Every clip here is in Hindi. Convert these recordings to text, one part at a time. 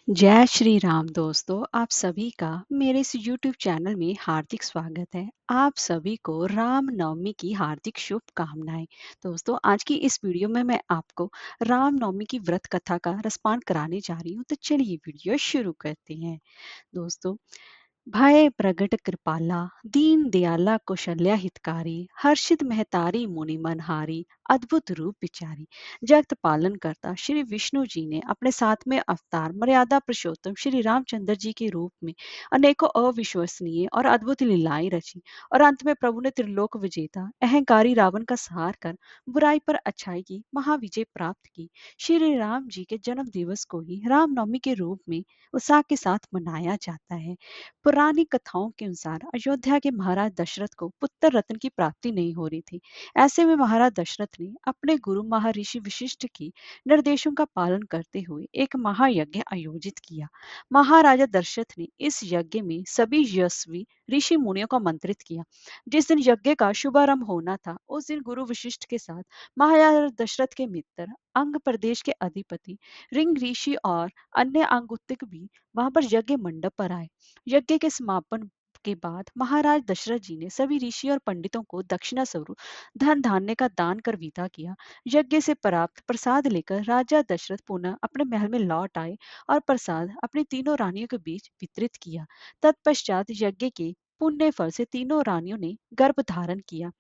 जय श्री राम दोस्तों, आप सभी का मेरे इस यूट्यूब चैनल में हार्दिक स्वागत है। आप सभी को राम नवमी की हार्दिक शुभकामनाएं। दोस्तों, आज की इस वीडियो में मैं आपको राम नवमी की व्रत कथा का रसपान कराने जा रही हूँ। तो चलिए वीडियो शुरू करते हैं। दोस्तों, भय प्रगट कृपाला, दीन दयाला कौशल्या हितकारी, हर्षित महतारी मुनि मनहारी, अद्भुत रूप विचारी। जगत पालन करता श्री विष्णु जी ने अपने सातवें अवतार मर्यादा पुरुषोत्तम श्री रामचंद्र जी के रूप में अनेकों अविश्वसनीय और अद्भुत लीलाएं रची। और अंत में प्रभु ने त्रिलोक विजेता अहंकारी रावण का संहार कर बुराई पर अच्छाई की महाविजय प्राप्त की। श्री राम जी के जन्म दिवस को ही रामनवमी के रूप में उत्साह के साथ मनाया जाता है। पुरानी कथाओं के अनुसार अयोध्या के महाराज दशरथ को पुत्र रत्न की प्राप्ति नहीं हो रही थी। ऐसे में महाराज दशरथ ने अपने गुरु महर्षि वशिष्ठ की निर्देशों का पालन करते हुए एक महायज्ञ आयोजित किया। महाराजा दशरथ ने इस यज्ञ में सभी यशस्वी ऋषि मुनियों को आमंत्रित किया। जिस दिन यज्ञ का शुभारंभ होना था, उस दिन गुरु वशिष्ठ के साथ महाराजा दशरथ के मित्र अंग प्रदेश के अधिपति रिंग ऋषि और अन्य अंगुतिक भी वहां पर यज्ञ मंडप पर आए। यज्ञ के समापन के बाद महाराज दशरथ जी ने सभी ऋषि और पंडितों को दक्षिणा स्वरूप धन धान्य का दान कर विदा किया। यज्ञ से प्राप्त प्रसाद लेकर राजा दशरथ पुनः अपने महल में लौट आए और प्रसाद अपनी तीनों रानियों के बीच वितरित किया। तत्पश्चात यज्ञ के पुण्य फल से तीनों रानियों ने गर्भ धारण किया।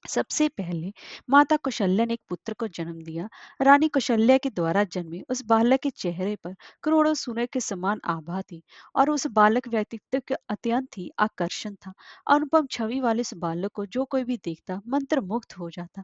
सबसे पहले माता कौशल्या ने एक पुत्र को जन्म दिया। रानी कौशल्या के द्वारा जन्मे उस बालक के चेहरे पर करोड़ों सोने के समान आभा थी और उस बालक व्यक्तित्व के अत्यंत ही आकर्षण था। अनुपम छवि वाले इस बालक को जो कोई भी देखता मंत्र मुग्ध हो जाता।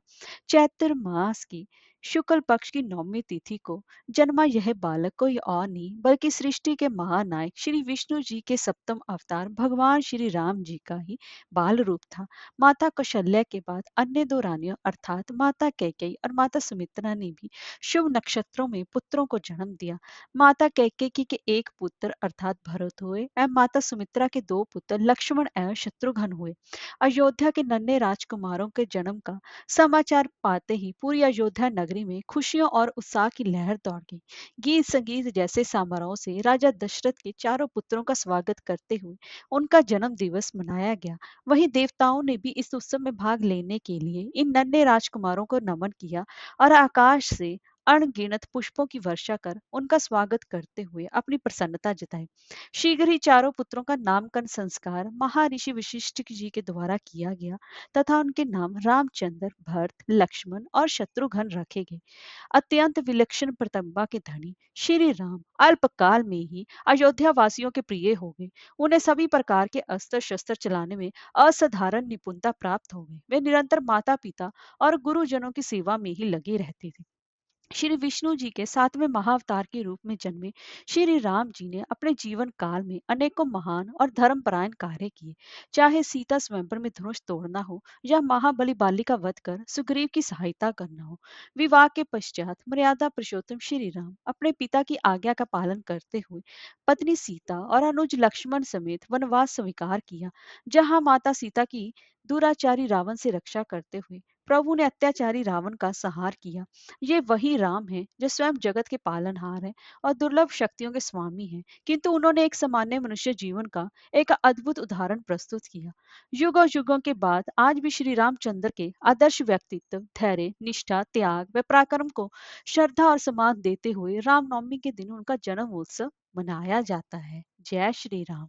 चैत्र मास की शुक्ल पक्ष की नौमी तिथि को जन्मा यह बालक कोई और नहीं बल्कि सृष्टि के महानायक श्री विष्णु जी के सप्तम अवतार भगवान श्री राम जी का ही बाल रूप था। माता कौशल्या के बाद अन्य दो रानियों अर्थात माता कैकेयी और माता सुमित्रा ने भी शुभ नक्षत्रों में पुत्रों को जन्म दिया। माता कैकेयी के एक पुत्र अर्थात भरत हुए एवं माता सुमित्रा के दो पुत्र लक्ष्मण एवं शत्रुघ्न हुए। अयोध्या के नन्हे राजकुमारों के जन्म का समाचार पाते ही पूरी अयोध्या नगरी में खुशियों और उत्साह की लहर दौड़ गई। गीत संगीत जैसे समारोह से राजा दशरथ के चारों पुत्रों का स्वागत करते हुए उनका जन्म दिवस मनाया गया। वहीं देवताओं ने भी इस उत्सव में भाग लेने के लिए इन नन्हे राजकुमारों को नमन किया और आकाश से अनगिनत पुष्पों की वर्षा कर उनका स्वागत करते हुए अपनी प्रसन्नता जताई। शीघ्र ही चारों पुत्रों का नामकरण संस्कार महर्षि वशिष्ठ जी के द्वारा किया गया तथा उनके नाम रामचंद्र, भरत, लक्ष्मण और शत्रुघ्न रखे गए। अत्यंत विलक्षण प्रतिभा के धनी श्री राम अल्पकाल में ही अयोध्या वासियों के प्रिय हो गए। उन्हें सभी प्रकार के अस्त्र शस्त्र चलाने में असाधारण निपुणता प्राप्त हो गई। वे निरंतर माता पिता और गुरुजनों की सेवा में ही लगे रहते थे। श्री विष्णु जी के सातवें महाअवतार के रूप में जन्मे श्री राम जी ने अपने जीवन काल में अनेकों महान और धर्मपरायण कार्य किए। चाहे सीता स्वयंवर में धनुष तोड़ना हो या महाबली बाली का वध कर सुग्रीव की सहायता करना हो। विवाह के पश्चात मर्यादा पुरुषोत्तम श्री राम अपने पिता की आज्ञा का पालन करते हुए पत्नी सीता और अनुज लक्ष्मण समेत वनवास स्वीकार किया। जहाँ माता सीता की दुराचारी रावण से रक्षा करते हुए प्रभु ने अत्याचारी रावण का संहार किया। ये वही राम है जो स्वयं जगत के पालनहार है और दुर्लभ शक्तियों के स्वामी हैं, किंतु उन्होंने एक सामान्य मनुष्य जीवन का एक अद्भुत उदाहरण प्रस्तुत किया। युगों युगों के बाद आज भी श्री रामचंद्र के आदर्श व्यक्तित्व, धैर्य, निष्ठा, त्याग व पराक्रम को श्रद्धा और सम्मान देते हुए रामनवमी के दिन उनका जन्म उत्सव मनाया जाता है। जय श्री राम।